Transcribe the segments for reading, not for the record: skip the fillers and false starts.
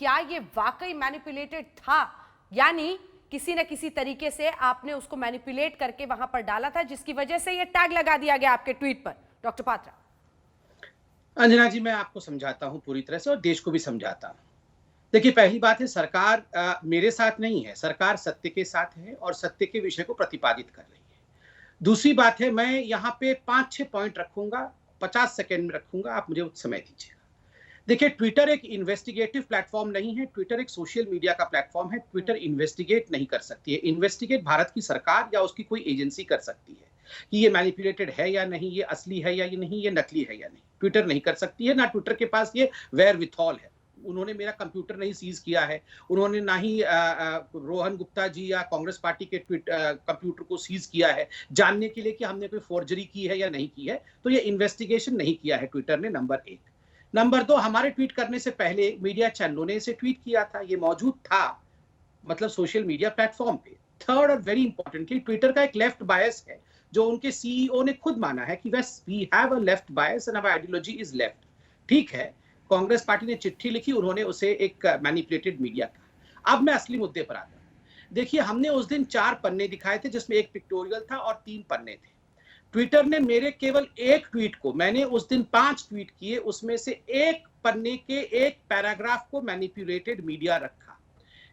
क्या ये वाकई मैनिपुलेटेड था, यानी किसी न किसी तरीके से आपने उसको मैनिपुलेट करके वहां पर डाला था, जिसकी वजह से ये टैग लगा दिया गया आपके ट्वीट पर? डॉक्टर पात्रा। अंजना जी, मैं आपको समझाता हूं पूरी तरह से और देश को भी समझाता हूं। देखिए, पहली बात है, सरकार मेरे साथ नहीं है, सरकार सत्य के साथ है और सत्य के विषय को प्रतिपादित कर रही है। दूसरी बात है, मैं यहाँ पे 5-6 पॉइंट रखूंगा, 50 सेकेंड में रखूंगा, आप मुझे समय दीजिएगा। देखिए, ट्विटर एक इन्वेस्टिगेटिव प्लेटफॉर्म नहीं है, ट्विटर एक सोशल मीडिया का प्लेटफॉर्म है। ट्विटर इन्वेस्टिगेट नहीं कर सकती है। इन्वेस्टिगेट भारत की सरकार या उसकी कोई एजेंसी कर सकती है कि ये मैनिपुलेटेड है या नहीं, ये असली है या ये नहीं, ये नकली है या नहीं। ट्विटर नहीं कर सकती है, ना ट्विटर के पास ये वेयरविथॉल है। उन्होंने मेरा कंप्यूटर नहीं सीज किया है, उन्होंने ना ही रोहन गुप्ता जी या कांग्रेस पार्टी के कंप्यूटर को सीज किया है जानने के लिए कि हमने कोई फोर्जरी की है या नहीं की है। तो ये इन्वेस्टिगेशन नहीं किया है ट्विटर ने, नंबर 1। नंबर 2, हमारे ट्वीट करने से पहले मीडिया चैनलों ने इसे ट्वीट किया था, ये मौजूद था, मतलब सोशल मीडिया प्लेटफॉर्म पे। थर्ड और वेरी इंपॉर्टेंटली, ट्विटर का एक लेफ्ट बायस है, जो उनके सीईओ ने खुद माना है कि we have a left bias and our ideology is left. ठीक है, कांग्रेस पार्टी ने चिट्ठी लिखी, उन्होंने उसे एक मैनिपुलेटेड मीडिया कहा। अब मैं असली मुद्दे पर आता हूं। देखिए, हमने उस दिन 4 पन्ने दिखाए थे, जिसमें एक पिक्टोरियल था और 3 पन्ने थे। ट्विटर ने मेरे केवल एक ट्वीट को, मैंने उस दिन 5 ट्वीट किए, उसमें से एक पन्ने के एक पैराग्राफ को मैनिपुलेटेड मीडिया रखा।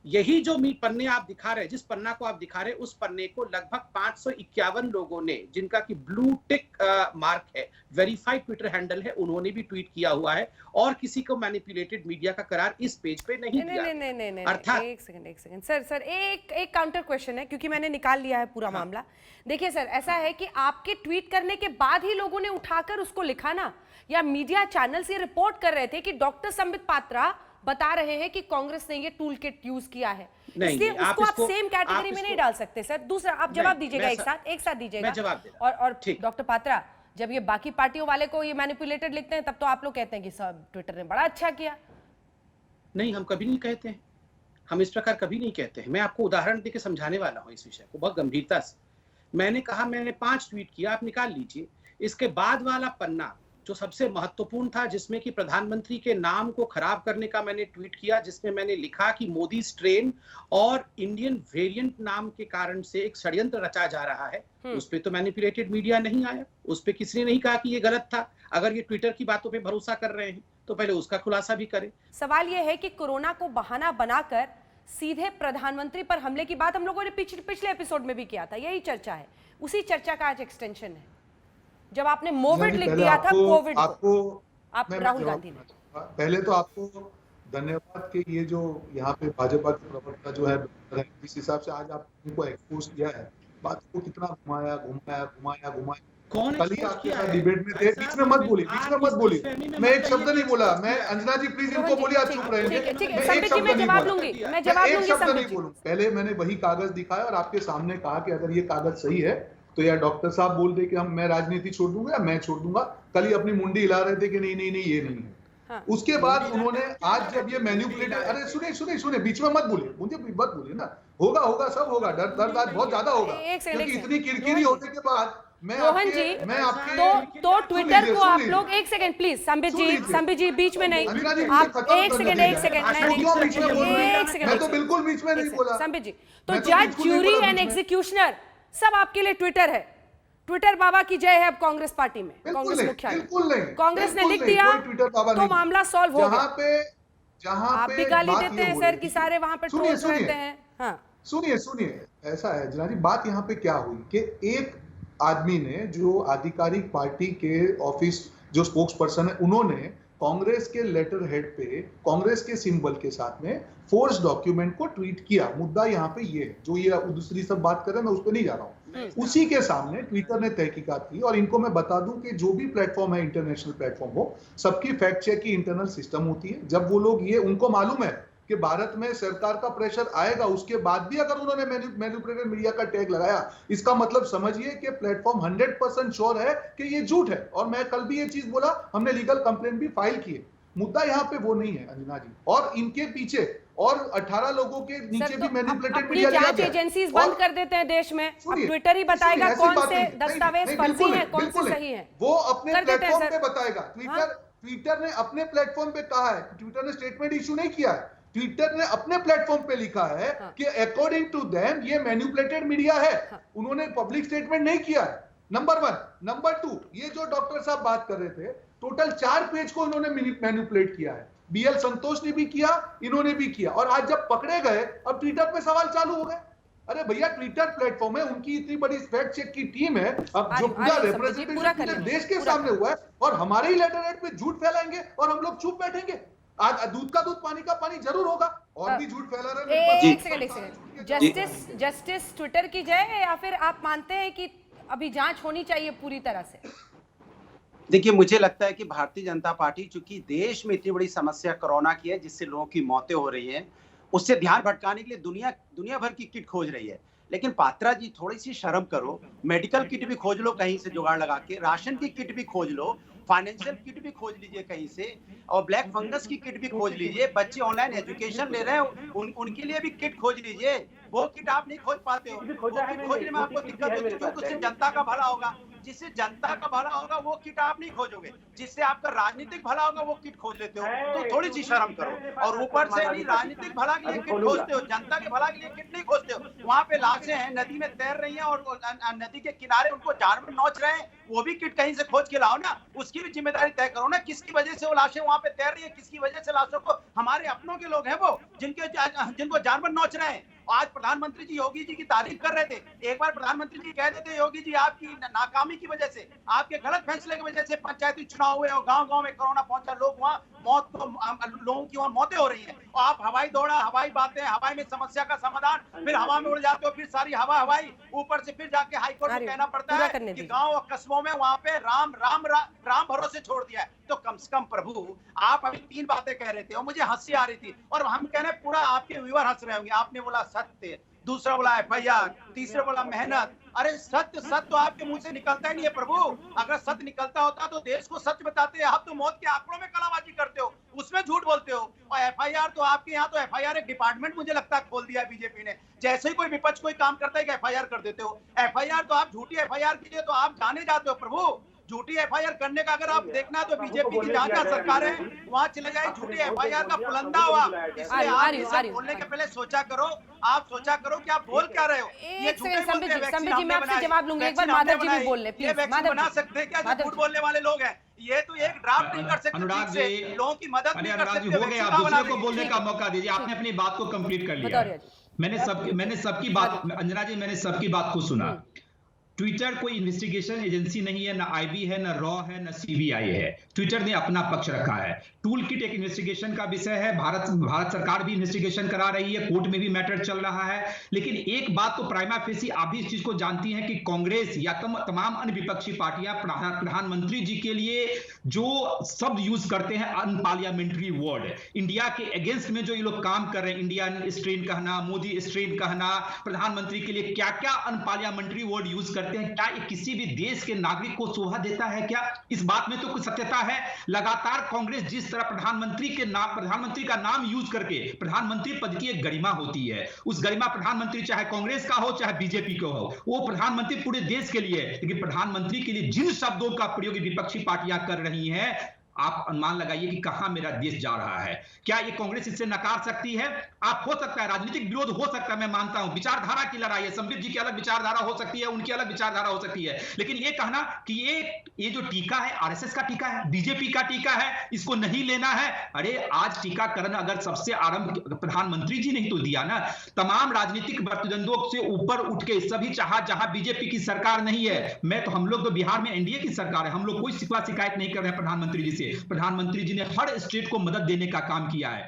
यही जो पन्ने आप दिखा रहे हैं, जिस पन्ना को आप दिखा रहे हैं, उस पन्ने को लगभग 551 लोगों ने, जिनका कि ब्लू टिक मार्क है, वेरीफाइड ट्विटर हैंडल है, उन्होंने भी ट्वीट किया हुआ है और किसी को मैनिपुलेटेड मीडिया का करार इस पेज पे नहीं दिया। नहीं, अर्थात एक सेकंड सर, एक काउंटर क्वेश्चन है, क्योंकि मैंने निकाल लिया है पूरा मामला। देखिए सर, ऐसा है कि आपके ट्वीट करने के बाद ही लोगों ने उठाकर उसको लिखा ना, या मीडिया चैनल्स ये रिपोर्ट कर रहे थे कि डॉक्टर संबित पात्रा बता रहे हैं कि कांग्रेस ने ये टूल किट यूज किया है, इसलिए उसको आप सेम कैटेगरी में नहीं डाल सकते सर। दूसरा, आप जवाब दीजिएगा, एक साथ दीजिएगा। और डॉक्टर पात्रा, जब ये बाकी पार्टियों वाले को ये मैनिपुलेटेड लिखते हैं, तब तो आप लोग कहते हैं कि सब ट्विटर ने बड़ा अच्छा किया। नहीं, हम कभी नहीं कहते हैं, हम इस प्रकार कभी नहीं कहते हैं। मैं आपको उदाहरण देकर समझाने वाला हूं इस विषय को बहुत गंभीरता से। मैंने कहा, मैंने 5 ट्वीट किया, आप निकाल लीजिए। इसके बाद वाला पन्ना जो सबसे महत्वपूर्ण था, जिसमें कि प्रधानमंत्री के नाम को खराब करने का मैंने ट्वीट किया, जिसमें मैंने लिखा कि मोदी स्ट्रेन और इंडियन वेरिएंट नाम के कारण से एक षड्यंत्र रचा जा रहा है, उस पे तो मैनिपुलेटेड मीडिया नहीं आया, उस पे किसी ने नहीं कहा कि ये गलत था। अगर ये ट्विटर की बातों पे भरोसा कर रहे हैं तो पहले उसका खुलासा भी करें। सवाल ये है कि कोरोना को बहाना बनाकर सीधे प्रधानमंत्री पर हमले की बात हम लोगों ने पिछले एपिसोड में भी किया था, यही चर्चा है, उसी चर्चा का आज एक्सटेंशन है। जब आपने मोविड लिख दिया था, कोविड को आप राहुल गांधी ने। पहले तो आपको धन्यवाद कि ये जो यहाँ पे भाजपा के प्रवक्ता जो है, इस हिसाब से आज आपको एक्सपोज किया है, बात को कितना घुमाया। कौन कल ही आपके साथ डिबेट में थे, बीच में मत बोली। मैं एक शब्द नहीं बोला। मैं, अंजना जी प्लीज इनको बोलिए, आप चुप रहेंगे। मैं एक शब्द नहीं बोलूंगा। पहले मैंने वही कागज दिखाया और आपके सामने कहा कि अगर ये कागज सही है तो या डॉक्टर साहब बोल दे कि मैं राजनीति छोड़ दूंगा या मैं छोड़ दूंगा। कल ही अपनी मुंडी हिला रहे थे कि नहीं ये नहीं है। हाँ। उसके बाद उन्होंने आज जब ये मैनिपुलेट, अरे सुने, बीच में मत बोलिए, मुझे मत बोलिए ना। होगा सब होगा, दर्द आज बहुत ज्यादा होगा, क्योंकि इतनी किरकिरी होने के बाद रोहन जी, तो ट्विटर को आप लोग, एक सेकंड प्लीज, संबित जी बीच में नहीं, आप एक सेकंड मैं तो बिल्कुल बीच में नहीं बोला। संबित जी, तो जज, ज्यूरी एंड एग्जीक्यूशनर सब आपके लिए ट्विटर है। ट्विटर बाबा की जय है अब कांग्रेस पार्टी में, कांग्रेस मुख्यालय। कांग्रेस ने लिख दिया तो मामला सॉल्व हो गया। जहां आप भी गाली देते हैं सर कि सारे वहां पे ट्रोल्स रहते हैं। हाँ, सुनिए, ऐसा है जना जी, बात यहाँ पे क्या हुई कि एक आदमी ने, जो आधिकारिक पार्टी के ऑफिस जो स्पोक्स पर्सन है, उन्होंने कांग्रेस के लेटर हेड पे कांग्रेस के सिंबल के साथ में फोर्स डॉक्यूमेंट को ट्वीट किया। मुद्दा यहाँ पे ये है, जो ये दूसरी सब बात कर रहे हैं, मैं उस पर नहीं जा रहा हूँ। उसी के सामने ट्विटर ने तहकीकात की, और इनको मैं बता दूं कि जो भी प्लेटफॉर्म है, इंटरनेशनल प्लेटफॉर्म हो, सबकी फैक्ट चेक की इंटरनल सिस्टम होती है। जब वो लोग, ये उनको मालूम है कि भारत में सरकार का प्रेशर आएगा, उसके बाद भी अगर उन्होंने मैनिपुलेटेड मीडिया का टैग लगाया, इसका मतलब समझिए कि प्लेटफॉर्म 100% श्योर है कि ये झूठ है। और मैं कल भी ये चीज बोला, हमने लीगल कंप्लेंट भी फाइल की है। मुद्दा यहाँ पे वो नहीं है अंजना जी, और इनके पीछे और 18 लोगों के नीचे भी मैनिपुलेटेड मीडिया लगा गया। एजेंसीज बंद कर देते हैं देश में, अब ट्विटर ही बताएगा कौन से दस्तावेज फर्जी हैं, कौन से सही हैं। वो अपने प्लेटफॉर्म पे बताएगा। ट्विटर ने अपने प्लेटफॉर्म पे कहा है, ट्विटर ने स्टेटमेंट इशू नहीं किया है। ट्विटर ने अपने प्लेटफॉर्म पे लिखा है हाँ। कि अकॉर्डिंग टू देम ये मैनिपुलेटेड मीडिया है। हाँ। उन्होंने पब्लिक स्टेटमेंट नहीं किया है, नंबर 1। नंबर 2, ये जो डॉक्टर साहब बात कर रहे थे, टोटल 4 पेज को इन्होंने मैनिपुलेट किया है। बीएल संतोष ने भी किया, इन्होंने भी किया, और आज जब पकड़े गए अब ट्विटर पे सवाल चालू हो गए। अरे भैया, ट्विटर प्लेटफॉर्म है, उनकी इतनी बड़ी फैक्ट चेक की टीम है, अब जो पूरा रिप्रेजेंटेशन पूरे देश के सामने हुआ है, और हमारे ही लेटर हेड पे झूठ फैलाएंगे और हम लोग चुप बैठेंगे। आज दूध का दूध पानी का पानी जरूर होगा, और भी झूठ फैला रहे हैं। एक सेकंड, जस्टिस ट्विटर की जय, या फिर आप मानते हैं कि अभी जांच होनी चाहिए पूरी तरह से? देखिए, मुझे लगता है कि भारतीय जनता पार्टी, चूंकि देश में इतनी बड़ी समस्या कोरोना की है जिससे लोगों की मौतें हो रही हैं, उससे ध्यान भटकाने के लिए दुनिया भर की किट खोज रही है। लेकिन पात्रा जी, थोड़ी सी शर्म करो, मेडिकल किट भी खोज लो कहीं से जुगाड़ लगा के, राशन की किट भी खोज लो, फाइनेंशियल किट भी खोज लीजिए कहीं से, और ब्लैक फंगस की किट भी खोज लीजिए। बच्चे ऑनलाइन एजुकेशन ले रहे हैं, उनके लिए भी किट खोज लीजिए। वो किट आप नहीं खोज पाते हो, वो किट खोजने में आपको दिक्कत होती है, क्योंकि उससे जनता का भला होगा। जिससे जनता का भला होगा वो किट आप नहीं खोजोगे, जिससे आपका राजनीतिक भला होगा वो किट खोज लेते हो। तो थोड़ी सी शर्म करो। और ऊपर से नहीं, राजनीतिक भला के लिए किट खोजते हो, जनता के भला के लिए किट नहीं खोजते हो। वहां पे लाशें हैं, नदी में तैर रही हैं, और नदी के किनारे उनको जानवर नोच रहे हैं, वो भी किट कहीं से खोज के लाओ ना। उसकी भी जिम्मेदारी तय करो ना, किसकी वजह से वो लाशें वहां पे तैर रही है, किसकी वजह से लाशों को, हमारे अपनों के लोग हैं वो, जिनको जानवर नोच रहे हैं। आज प्रधानमंत्री जी योगी जी की तारीफ कर रहे थे। एक बार प्रधानमंत्री जी कह देते, योगी जी आपकी नाकामी की वजह से, आपके गलत फैसले की वजह से पंचायती चुनाव हुए और गांव-गांव में कोरोना पहुंचा, लोग वहां लोगों की वहां मौतें हो रही हैं, और आप हवाई दौड़ा, हवाई बातें, हवाई में समस्या का समाधान, फिर हवा में उड़ जाते हो, फिर सारी हवाई, ऊपर से फिर जाके हाईकोर्ट को कहना पड़ता है कि गांव और कस्बों में वहां पे राम भरोसे छोड़ दिया है। तो कम से कम प्रभु, आप अभी 3 बातें कह रहे थे और मुझे हंसी आ रही थी, और हम कह रहे पूरा आपके व्यूअर हंस रहे होंगे। आपने बोला सत्य, दूसरा बोला एफआईआर, तीसरा बोला मेहनत। अरे सत्य तो आपके मुंह से निकलता ही नहीं है प्रभु। अगर सत्य निकलता होता तो देश को सच बताते। आप तो मौत के आंकड़ों में कलाबाजी करते हो, उसमें झूठ बोलते हो। और एफआईआर तो आपके यहाँ तो एफआईआर एक डिपार्टमेंट मुझे लगता है खोल दिया है बीजेपी ने। जैसे ही कोई विपक्ष कोई काम करता है कि एफआईआर कर देते हो। एफआईआर तो आप झूठी एफआईआर के लिए तो आप जाने जाते हो प्रभु। झूठी एफआईआर करने का अगर आप देखना है तो बीजेपी की जहां सरकार है वहां चले जाए, झूठी एफआईआर का पुलंदा हुआ। इसलिए आप इसे बोलने के पहले सोचा करो, आप सोचा करो कि आप बोल क्या रहे हो। ये झूठे बोलते हैं, वैक्सीन जी मैं आपसे जवाब लूंगी, एक बार माधव जी भी बोल ले प्लीज। माधव बना सकते हैं क्या जो झूठ बोलने वाले लोग हैं? ये तो एक ड्राफ्ट नहीं कर सकते, अनुराग जी लोगों की मदद नहीं कर सकते। हो गया, आप दूसरे को बोलने का मौका दीजिए। आपने अपनी बात को कंप्लीट कर लिया। मैंने सबकी बात, अंजना जी मैंने सबकी बात को सुना। ट्विटर कोई इन्वेस्टिगेशन एजेंसी नहीं है, ना आईबी है, ना रॉ है, ना सीबीआई है। ट्विटर ने अपना पक्ष रखा है। टूल किट एक इन्वेस्टिगेशन का विषय है। भारत सरकार भी इन्वेस्टिगेशन करा रही है, कोर्ट में भी मैटर चल रहा है। लेकिन एक बात तो प्राइमा फेसी आप भी इस चीज को जानती हैं कि कांग्रेस या तमाम अन्य विपक्षी पार्टियां प्रधानमंत्री जी के लिए जो शब्द यूज करते हैं अनपार्लियामेंट्री वर्ड, इंडिया के अगेंस्ट में जो ये लोग काम कर रहे हैं, इंडियन स्ट्रेन कहना, मोदी स्ट्रेन कहना, प्रधानमंत्री के लिए क्या क्या अनपार्लियामेंट्री वर्ड यूज करते हैं, क्या ये किसी भी देश के नागरिक को शोभा देता है क्या? इस बात में तो कुछ सत्यता है। लगातार कांग्रेस जिस तरह प्रधानमंत्री का नाम यूज करके, प्रधानमंत्री पद की एक गरिमा होती है, उस गरिमा प्रधानमंत्री चाहे कांग्रेस का हो चाहे बीजेपी का हो, वो प्रधानमंत्री पूरे देश के लिए है। लेकिन प्रधानमंत्री के लिए जिन शब्दों का प्रयोग विपक्षी पार्टियां कर रही हैं, आप अनुमान लगाइए कि कहां मेरा देश जा रहा है। क्या ये कांग्रेस इससे नकार सकती है? आप हो सकता है राजनीतिक विरोध हो सकता है, मैं मानता हूं, विचारधारा की लड़ाई है, संबित जी की अलग विचारधारा हो सकती है, उनकी अलग विचारधारा हो सकती है। लेकिन ये कहना कि ये जो टीका है आरएसएस का टीका है, बीजेपी का टीका है, इसको नहीं लेना है। अरे आज टीकाकरण अगर सबसे आरंभ प्रधानमंत्री जी ने ही तो दिया ना। तमाम राजनीतिक प्रतिद्वंद्वों से ऊपर उठ के सभी जहां बीजेपी की सरकार नहीं है, हम लोग तो बिहार में एनडीए की सरकार है, हम लोग कोई शिकायत नहीं कर रहे हैं प्रधानमंत्री जी से। प्रधानमंत्री जी ने हर स्टेट को मदद देने का काम किया है।